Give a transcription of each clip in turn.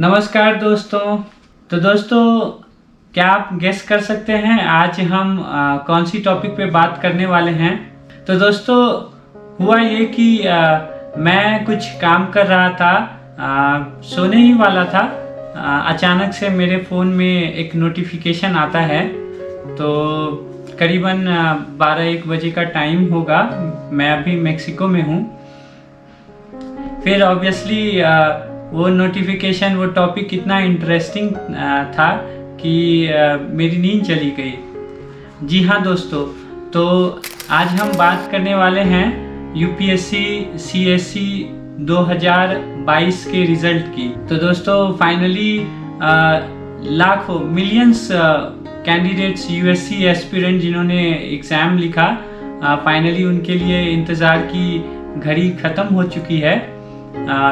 नमस्कार दोस्तों। तो दोस्तों, क्या आप गेस कर सकते हैं आज हम कौन सी टॉपिक पे बात करने वाले हैं? तो दोस्तों, हुआ ये कि मैं कुछ काम कर रहा था, सोने ही वाला था। अचानक से मेरे फ़ोन में एक नोटिफिकेशन आता है। तो करीबन 12-1 बजे का टाइम होगा। मैं अभी मेक्सिको में हूँ। फिर ऑब्वियसली वो नोटिफिकेशन, वो टॉपिक इतना इंटरेस्टिंग था कि मेरी नींद चली गई। जी हाँ दोस्तों, तो आज हम बात करने वाले हैं यूपीएससी सीएससी 2022 के रिजल्ट की। तो दोस्तों, फाइनली लाखों मिलियंस कैंडिडेट्स, यूएससी एस्पिरेंट जिन्होंने एग्ज़ाम लिखा, फाइनली उनके लिए इंतज़ार की घड़ी ख़त्म हो चुकी है।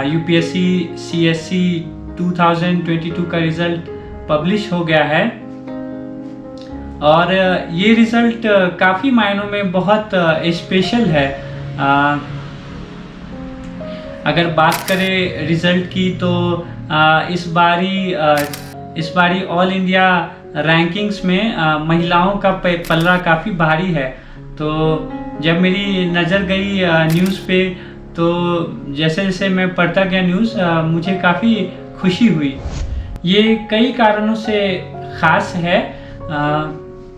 यूपीएससी सीएससी 2022 का रिज़ल्ट पब्लिश हो गया है और ये रिज़ल्ट काफ़ी मायनों में बहुत स्पेशल है। अगर बात करें रिज़ल्ट की तो इस बारी ऑल इंडिया रैंकिंग्स में महिलाओं का पलड़ा काफ़ी भारी है। तो जब मेरी नज़र गई न्यूज़ पे, तो जैसे जैसे मैं पढ़ता गया न्यूज़, मुझे काफ़ी खुशी हुई। ये कई कारणों से ख़ास है।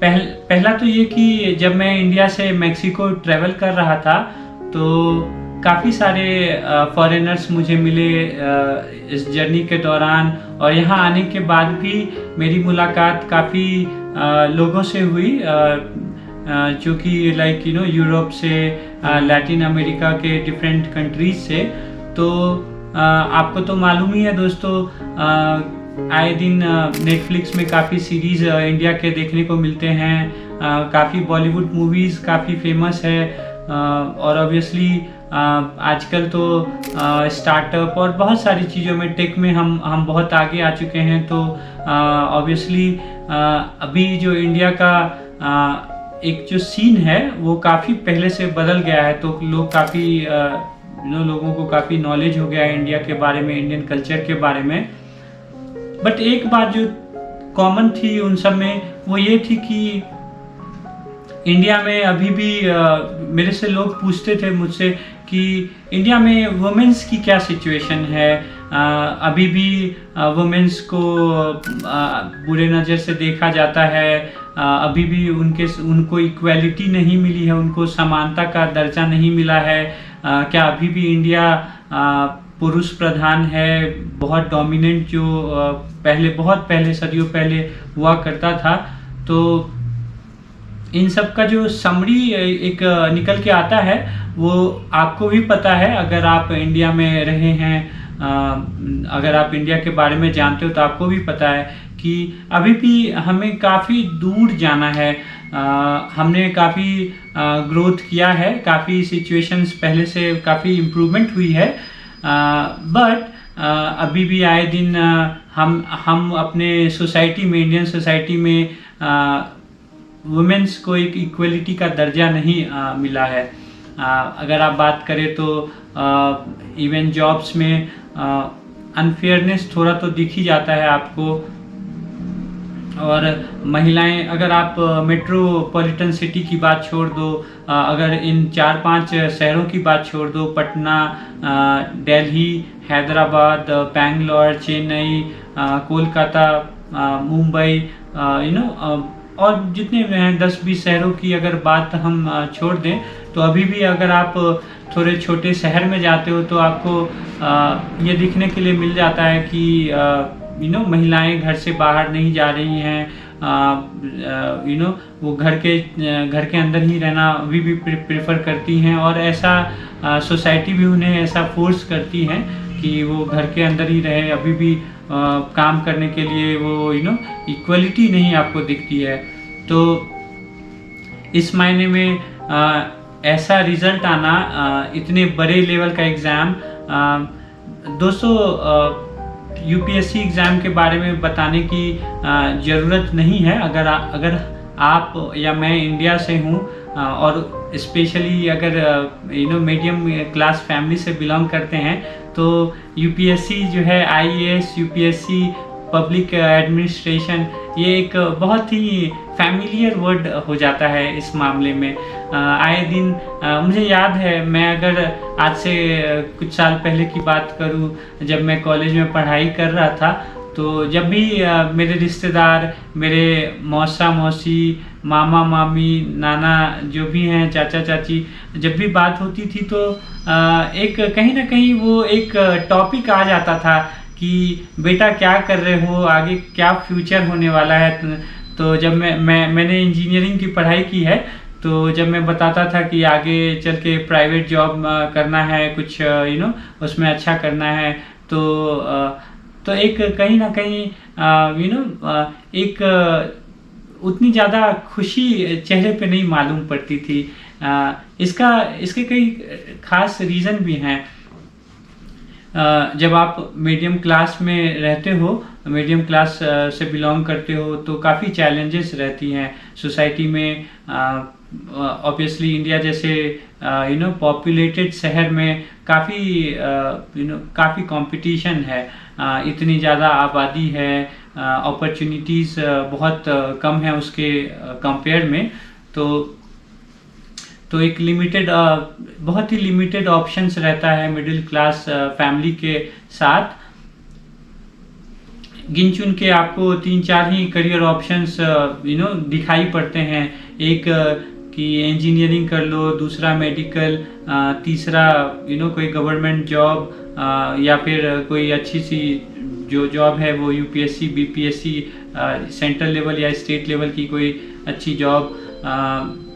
पहला तो ये कि जब मैं इंडिया से मेक्सिको ट्रैवल कर रहा था तो काफ़ी सारे फॉरेनर्स मुझे मिले इस जर्नी के दौरान, और यहाँ आने के बाद भी मेरी मुलाकात काफ़ी लोगों से हुई जो कि लाइक यूरोप से, लैटिन अमेरिका के डिफरेंट कंट्रीज से। तो आपको तो मालूम ही है दोस्तों, आए दिन नेटफ्लिक्स में काफ़ी सीरीज़ इंडिया के देखने को मिलते हैं। काफ़ी बॉलीवुड मूवीज़ काफ़ी फेमस है और ऑब्वियसली आजकल तो स्टार्टअप और बहुत सारी चीज़ों में, टेक में हम बहुत आगे आ चुके हैं। तो ऑब्वियसली अभी जो इंडिया का एक जो सीन है वो काफ़ी पहले से बदल गया है। तो लोग काफ़ी लोगों को काफ़ी नॉलेज हो गया है इंडिया के बारे में, इंडियन कल्चर के बारे में। बट एक बात जो कॉमन थी उन सब में, वो ये थी कि इंडिया में अभी भी मेरे से लोग पूछते थे मुझसे कि इंडिया में वुमेन्स की क्या सिचुएशन है। अभी भी वुमेन्स को बुरे नज़र से देखा जाता है। अभी भी उनको इक्वालिटी नहीं मिली है, उनको समानता का दर्जा नहीं मिला है। क्या अभी भी इंडिया पुरुष प्रधान है, बहुत डोमिनेंट, जो बहुत पहले सदियों पहले हुआ करता था। तो इन सब का जो समरी एक निकल के आता है, वो आपको भी पता है अगर आप इंडिया में रहे हैं। अगर आप इंडिया के बारे में जानते हो तो आपको भी पता है कि अभी भी हमें काफ़ी दूर जाना है। हमने काफ़ी ग्रोथ किया है, काफ़ी सिचुएशंस पहले से काफ़ी इम्प्रूवमेंट हुई है। बट अभी भी आए दिन हम अपने सोसाइटी में, इंडियन सोसाइटी में वुमेन्स को एक इक्वलिटी का दर्जा नहीं मिला है। अगर आप बात करें तो इवन जॉब्स में अनफेयरनेस थोड़ा तो दिख ही जाता है आपको। और महिलाएं, अगर आप मेट्रोपॉलिटन सिटी की बात छोड़ दो, अगर इन 4-5 शहरों की बात छोड़ दो, पटना, दिल्ली, हैदराबाद, बेंगलोर, चेन्नई, कोलकाता, मुंबई, और जितने हैं 10-20 शहरों की अगर बात हम छोड़ दें, तो अभी भी अगर आप थोड़े छोटे शहर में जाते हो तो आपको ये दिखने के लिए मिल जाता है कि महिलाएं घर से बाहर नहीं जा रही हैं। वो घर के अंदर ही रहना अभी भी प्रेफर करती हैं, और ऐसा सोसाइटी भी उन्हें ऐसा फोर्स करती है कि वो घर के अंदर ही रहे। अभी भी काम करने के लिए वो इक्वलिटी नहीं आपको दिखती है। तो इस मायने में ऐसा रिज़ल्ट आना, इतने बड़े लेवल का एग्ज़ाम, दोस्तों यूपीएससी एग्ज़ाम के बारे में बताने की ज़रूरत नहीं है। अगर आप या मैं इंडिया से हूँ और स्पेशली अगर मीडियम क्लास फैमिली से बिलोंग करते हैं, तो यूपीएससी जो है, आईएएस, यूपीएससी, पब्लिक एडमिनिस्ट्रेशन, ये एक बहुत ही फैमिलियर वर्ड हो जाता है इस मामले में। आए दिन मुझे याद है, मैं अगर आज से कुछ साल पहले की बात करूं, जब मैं कॉलेज में पढ़ाई कर रहा था, तो जब भी मेरे रिश्तेदार, मेरे मौसा मौसी, मामा मामी, नाना जो भी हैं, चाचा चाची, जब भी बात होती थी तो एक कहीं ना कहीं वो एक टॉपिक आ जाता था कि बेटा क्या कर रहे हो, आगे क्या फ्यूचर होने वाला है। तो जब मैंने इंजीनियरिंग की पढ़ाई की है, तो जब मैं बताता था कि आगे चल के प्राइवेट जॉब करना है, कुछ उसमें अच्छा करना है, तो एक कहीं ना कहीं एक उतनी ज़्यादा खुशी चेहरे पे नहीं मालूम पड़ती थी। इसके कई खास रीज़न भी हैं। जब आप मीडियम क्लास में रहते हो, मीडियम क्लास से बिलोंग करते हो, तो काफ़ी चैलेंजेस रहती हैं सोसाइटी में। ऑब्वियसली इंडिया जैसे पॉपुलेटेड शहर में काफ़ी कंपटीशन है, इतनी ज़्यादा आबादी है, अपॉर्चुनिटीज़ बहुत कम है उसके कंपेयर में। तो एक बहुत ही लिमिटेड ऑप्शंस रहता है मिडिल क्लास फैमिली के साथ। गिन चुन के आपको 3-4 ही करियर ऑप्शंस दिखाई पड़ते हैं। एक कि इंजीनियरिंग कर लो, दूसरा मेडिकल, तीसरा कोई गवर्नमेंट जॉब, या फिर कोई अच्छी सी जो जॉब है वो यूपीएससी, बीपीएससी, सेंट्रल लेवल या स्टेट लेवल की कोई अच्छी जॉब,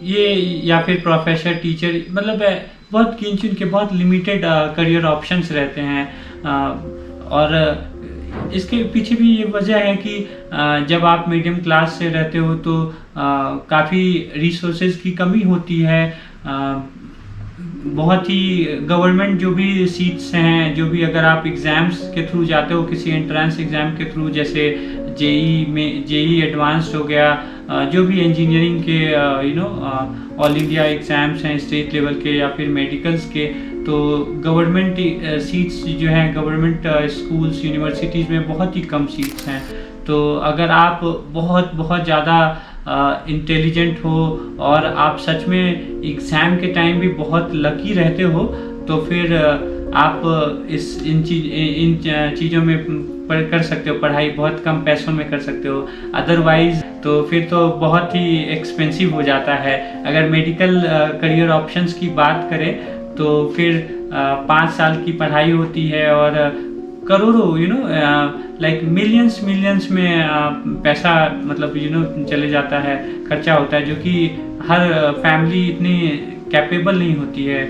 ये, या फिर प्रोफेसर, टीचर, मतलब बहुत गिन चुन के बहुत लिमिटेड करियर ऑप्शंस रहते हैं। और इसके पीछे भी ये वजह है कि जब आप मीडियम क्लास से रहते हो तो काफ़ी रिसोर्सेज की कमी होती है। बहुत ही गवर्नमेंट जो भी सीट्स हैं, जो भी अगर आप एग्ज़ाम्स के थ्रू जाते हो, किसी एंट्रेंस एग्ज़ाम के थ्रू, जैसे जेई एडवांस्ड हो गया, जो भी इंजीनियरिंग के ऑल इंडिया एग्ज़ाम्स हैं स्टेट लेवल के या फिर मेडिकल्स के, तो गवर्नमेंट सीट्स जो हैं, गवर्नमेंट स्कूल्स, यूनिवर्सिटीज़ में बहुत ही कम सीट्स हैं। तो अगर आप बहुत ज़्यादा इंटेलिजेंट हो और आप सच में एग्ज़ाम के टाइम भी बहुत लकी रहते हो, तो फिर आप इन चीज़ों में कर सकते हो, पढ़ाई बहुत कम पैसों में कर सकते हो। अदरवाइज तो फिर तो बहुत ही एक्सपेंसिव हो जाता है। अगर मेडिकल करियर ऑप्शंस की बात करें तो फिर 5 साल की पढ़ाई होती है और करोड़ों लाइक मिलियंस में पैसा, मतलब चले जाता है, खर्चा होता है, जो कि हर फैमिली इतनी कैपेबल नहीं होती है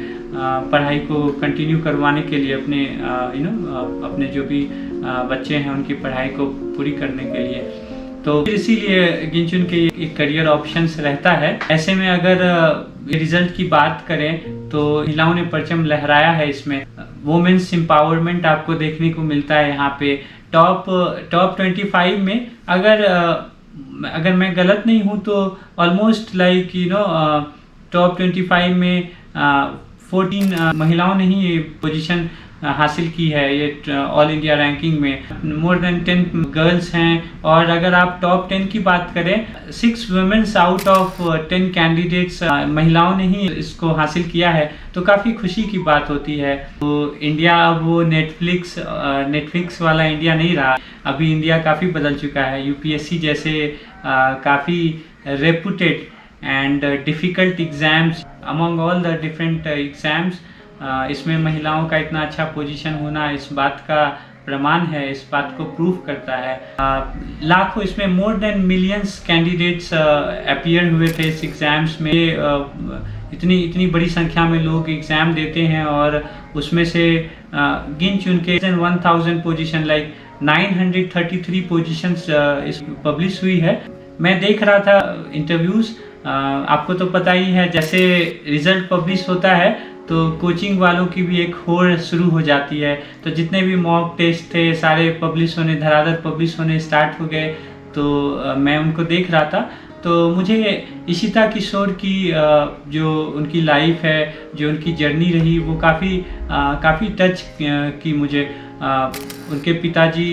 पढ़ाई को कंटिन्यू करवाने के लिए, अपने जो भी बच्चे हैं उनकी पढ़ाई को पूरी करने के लिए। तो इसीलिए गिन चुन के एक करियर ऑप्शंस रहता है। ऐसे में अगर रिजल्ट की बात करें तो महिलाओं ने परचम लहराया है इसमें। वुमेन्स एम्पावरमेंट आपको देखने को मिलता है यहाँ पे। टॉप 25 में अगर मैं गलत नहीं हूँ तो ऑलमोस्ट लाइक टॉप 25 में 14 महिलाओं ने ही पोजीशन हासिल की है ये ऑल इंडिया रैंकिंग में। मोर देन 10 गर्ल्स हैं। और अगर आप टॉप 10 की बात करें, 6 वुमेन्स आउट ऑफ 10 कैंडिडेट्स महिलाओं ने ही इसको हासिल किया है, तो काफ़ी खुशी की बात होती है। तो इंडिया अब वो नेटफ्लिक्स वाला इंडिया नहीं रहा। अभी इंडिया काफ़ी बदल चुका है। यूपीएससी जैसे काफ़ी reputed and difficult exams, among all the different exams, इसमें महिलाओं का इतना अच्छा पोजीशन होना इस बात का प्रमाण है, इस बात को प्रूव करता है। लाखों, इसमें more than millions candidates appear हुए थे इस एग्ज़ाम्स में। इतनी बड़ी संख्या में लोग एग्ज़ाम देते हैं और उसमें से गिन चुन के 1000 पोजीशन, लाइक 933 पोजीशंस पब्लिश हुई है। मैं देख रहा था इंटरव्यूज़, आपको तो पता ही है, जैसे रिजल्ट पब्लिश होता है तो कोचिंग वालों की भी एक होड़ शुरू हो जाती है। तो जितने भी मॉक टेस्ट थे सारे पब्लिश होने, धड़ाधड़ पब्लिश होने स्टार्ट हो गए। तो मैं उनको देख रहा था, तो मुझे इशिता किशोर की जो उनकी लाइफ है, जो उनकी जर्नी रही, वो काफ़ी टच की मुझे। उनके पिताजी,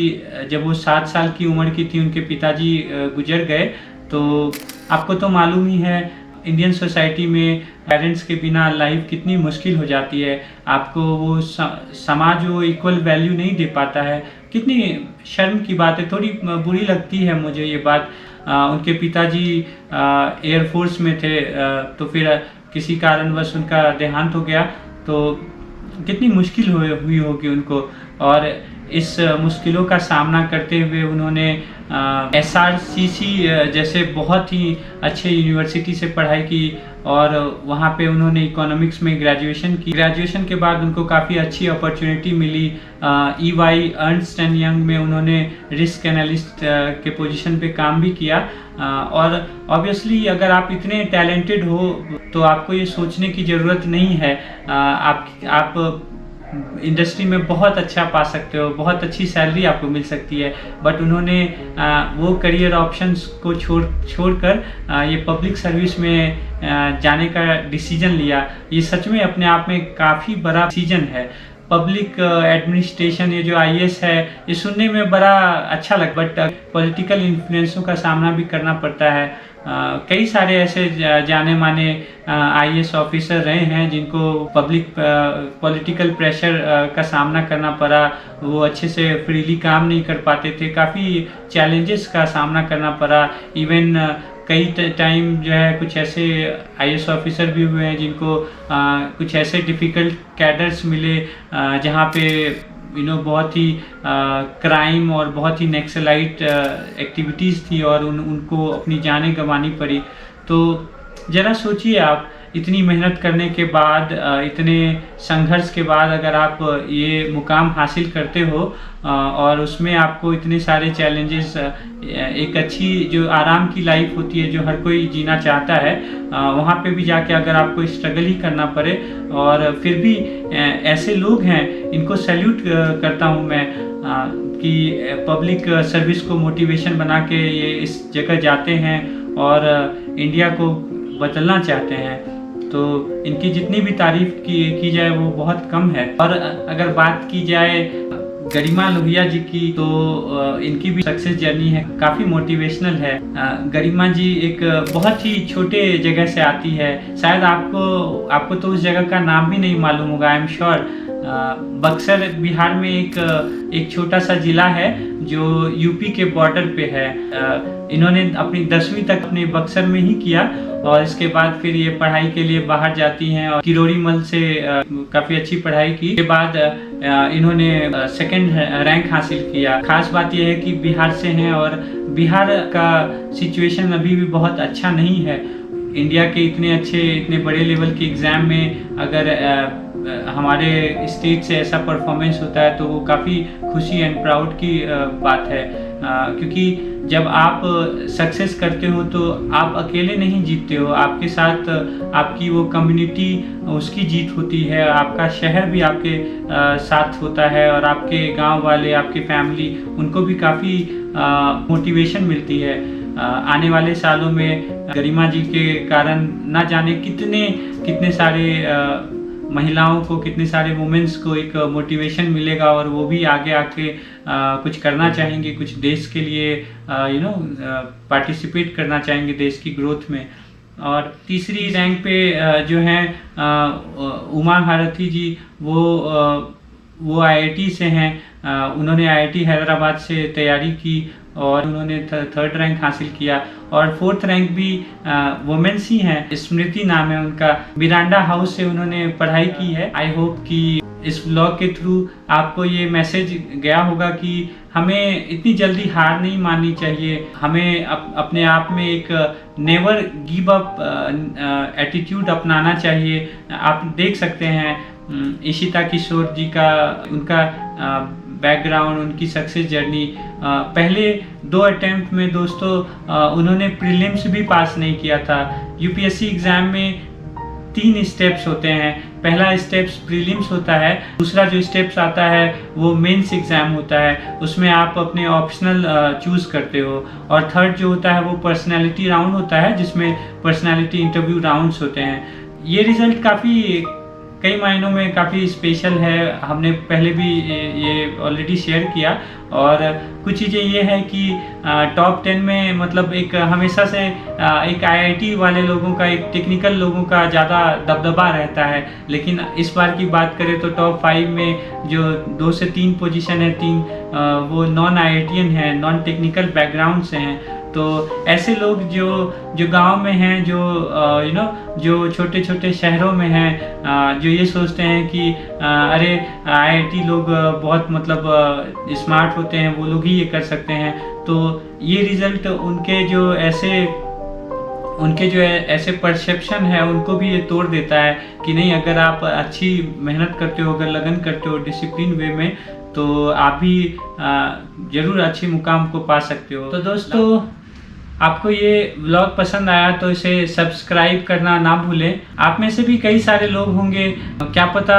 जब वो 7 साल की उम्र की थी, उनके पिताजी गुजर गए। तो आपको तो मालूम ही है इंडियन सोसाइटी में पेरेंट्स के बिना लाइफ कितनी मुश्किल हो जाती है। आपको वो समाज वो इक्वल वैल्यू नहीं दे पाता है। कितनी शर्म की बात है, थोड़ी बुरी लगती है मुझे ये बात। उनके पिताजी एयरफोर्स में थे, तो फिर किसी कारणवश उनका देहांत हो गया। तो कितनी मुश्किल हुई होगी उनको, और इस मुश्किलों का सामना करते हुए उन्होंने SRCC जैसे बहुत ही अच्छे यूनिवर्सिटी से पढ़ाई की, और वहाँ पे उन्होंने इकोनॉमिक्स में ग्रेजुएशन की। ग्रेजुएशन के बाद उनको काफ़ी अच्छी अपॉर्चुनिटी मिली। EY अर्नस्ट एंड यंग में उन्होंने रिस्क एनालिस्ट के पोजीशन पे काम भी किया। और ऑब्वियसली अगर आप इतने टैलेंटेड हो तो आपको ये सोचने की ज़रूरत नहीं है। आप इंडस्ट्री में बहुत अच्छा पा सकते हो, बहुत अच्छी सैलरी आपको मिल सकती है। बट उन्होंने वो करियर ऑप्शंस को छोड़कर ये पब्लिक सर्विस में जाने का डिसीजन लिया। ये सच में अपने आप में काफ़ी बड़ा डिसीजन है। पब्लिक एडमिनिस्ट्रेशन, ये जो IAS है, ये सुनने में बड़ा अच्छा लगा, बट पॉलिटिकल इन्फ्लुएंसों का सामना भी करना पड़ता है। कई सारे ऐसे जाने माने IAS ऑफिसर रहे हैं जिनको पॉलिटिकल प्रेशर का सामना करना पड़ा। वो अच्छे से फ्रीली काम नहीं कर पाते थे, काफ़ी चैलेंजेस का सामना करना पड़ा। इवन कई टाइम जो है कुछ ऐसे IAS ऑफिसर भी हुए हैं जिनको कुछ ऐसे डिफ़िकल्ट कैडर्स मिले जहाँ पे बहुत ही क्राइम और बहुत ही नक्सलाइट एक्टिविटीज़ थी, और उनको अपनी जानें गंवानी पड़ी। तो ज़रा सोचिए, आप इतनी मेहनत करने के बाद, इतने संघर्ष के बाद अगर आप ये मुकाम हासिल करते हो, और उसमें आपको इतने सारे चैलेंजेस, एक अच्छी जो आराम की लाइफ होती है जो हर कोई जीना चाहता है, वहाँ पे भी जाके अगर आपको स्ट्रगल ही करना पड़े, और फिर भी ऐसे लोग हैं, इनको सैल्यूट करता हूँ मैं कि पब्लिक सर्विस को मोटिवेशन बना के ये इस जगह जाते हैं और इंडिया को बदलना चाहते हैं। तो इनकी जितनी भी तारीफ की जाए वो बहुत कम है। और अगर बात की जाए गरिमा लोहिया जी की, तो इनकी भी सक्सेस जर्नी है, काफ़ी मोटिवेशनल है। गरिमा जी एक बहुत ही छोटे जगह से आती है, शायद आपको तो उस जगह का नाम भी नहीं मालूम होगा, I am sure. Buxar Bihar में एक छोटा सा ज़िला है जो यूपी के बॉर्डर पे है। इन्होंने अपनी 10वीं तक अपने बक्सर में ही किया, और इसके बाद फिर ये पढ़ाई के लिए बाहर जाती हैं, और किरोड़ी मल से काफ़ी अच्छी पढ़ाई की। के बाद इन्होंने सेकंड रैंक हासिल किया। खास बात यह है कि बिहार से हैं, और बिहार का सिचुएशन अभी भी बहुत अच्छा नहीं है। इंडिया के इतने बड़े लेवल के एग्ज़ाम में अगर हमारे स्टेट से ऐसा परफॉर्मेंस होता है तो वो काफ़ी खुशी एंड प्राउड की बात है। क्योंकि जब आप सक्सेस करते हो तो आप अकेले नहीं जीतते हो, आपके साथ आपकी वो कम्युनिटी, उसकी जीत होती है, आपका शहर भी आपके साथ होता है, और आपके गांव वाले, आपके फैमिली, उनको भी काफ़ी मोटिवेशन मिलती है। आने वाले सालों में गरिमा जी के कारण ना जाने कितने सारे महिलाओं को, कितने सारे वुमेन्स को एक मोटिवेशन मिलेगा, और वो भी आगे आके कुछ करना चाहेंगे, कुछ देश के लिए पार्टिसिपेट करना चाहेंगे देश की ग्रोथ में। और तीसरी रैंक पे जो हैं उमा भारती जी, वो IIT से हैं। उन्होंने IIT हैदराबाद से तैयारी की, और उन्होंने 3rd रैंक हासिल किया। और 4th रैंक भी वुमेन्स ही हैं, स्मृति नाम है उनका। मिरांडा हाउस से उन्होंने पढ़ाई की है। आई होप कि इस ब्लॉग के थ्रू आपको ये मैसेज गया होगा कि हमें इतनी जल्दी हार नहीं माननी चाहिए। हमें अपने आप में एक नेवर गिव अप एटीट्यूड अपनाना चाहिए। आप देख सकते हैं इशिता किशोर जी का, उनका बैकग्राउंड, उनकी सक्सेस जर्नी। पहले 2 अटेम्प्ट में दोस्तों उन्होंने प्रीलिम्स भी पास नहीं किया था। UPSC एग्ज़ाम में 3 स्टेप्स होते हैं। पहला स्टेप्स प्रीलिम्स होता है, दूसरा जो स्टेप्स आता है वो मेंस एग्ज़ाम होता है, उसमें आप अपने ऑप्शनल चूज़ करते हो, और थर्ड जो होता है वो पर्सनैलिटी राउंड होता है जिसमें पर्सनैलिटी इंटरव्यू राउंड्स होते हैं। ये रिज़ल्ट काफ़ी कई मायनों में काफ़ी स्पेशल है, हमने पहले भी ये ऑलरेडी शेयर किया। और कुछ चीज़ें ये है कि टॉप 10 में मतलब एक हमेशा से एक आईआईटी वाले लोगों का, एक टेक्निकल लोगों का ज़्यादा दबदबा रहता है, लेकिन इस बार की बात करें तो टॉप 5 में जो 2 से 3 पोजीशन है, 3 वो नॉन आईआईटीएन हैं, नॉन टेक्निकल बैकग्राउंड से हैं। तो ऐसे लोग जो गांव में हैं, जो जो छोटे छोटे शहरों में हैं, जो ये सोचते हैं कि अरे आईआईटी लोग बहुत मतलब स्मार्ट होते हैं, वो लोग ही ये कर सकते हैं, तो ये रिज़ल्ट उनके जो ऐसे परसेप्शन है उनको भी ये तोड़ देता है कि नहीं, अगर आप अच्छी मेहनत करते हो, अगर लगन करते हो डिसिप्लिन वे में, तो आप भी ज़रूर अच्छे मुकाम को पा सकते हो। तो दोस्तों, आपको ये व्लॉग पसंद आया तो इसे सब्सक्राइब करना ना भूलें। आप में से भी कई सारे लोग होंगे, क्या पता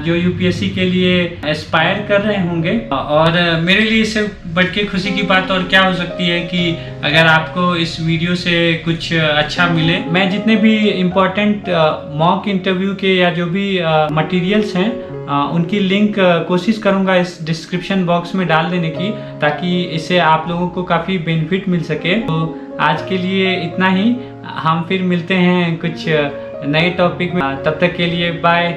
जो यूपीएससी के लिए एस्पायर कर रहे होंगे, और मेरे लिए इससे बढ़ के खुशी की बात और क्या हो सकती है कि अगर आपको इस वीडियो से कुछ अच्छा मिले। मैं जितने भी इम्पोर्टेंट मॉक इंटरव्यू के या जो भी मटेरियल्स हैं उनकी लिंक कोशिश करूंगा इस डिस्क्रिप्शन बॉक्स में डाल देने की, ताकि इससे आप लोगों को काफ़ी बेनिफिट मिल सके। तो आज के लिए इतना ही, हम फिर मिलते हैं कुछ नए टॉपिक में, तब तक के लिए बाय।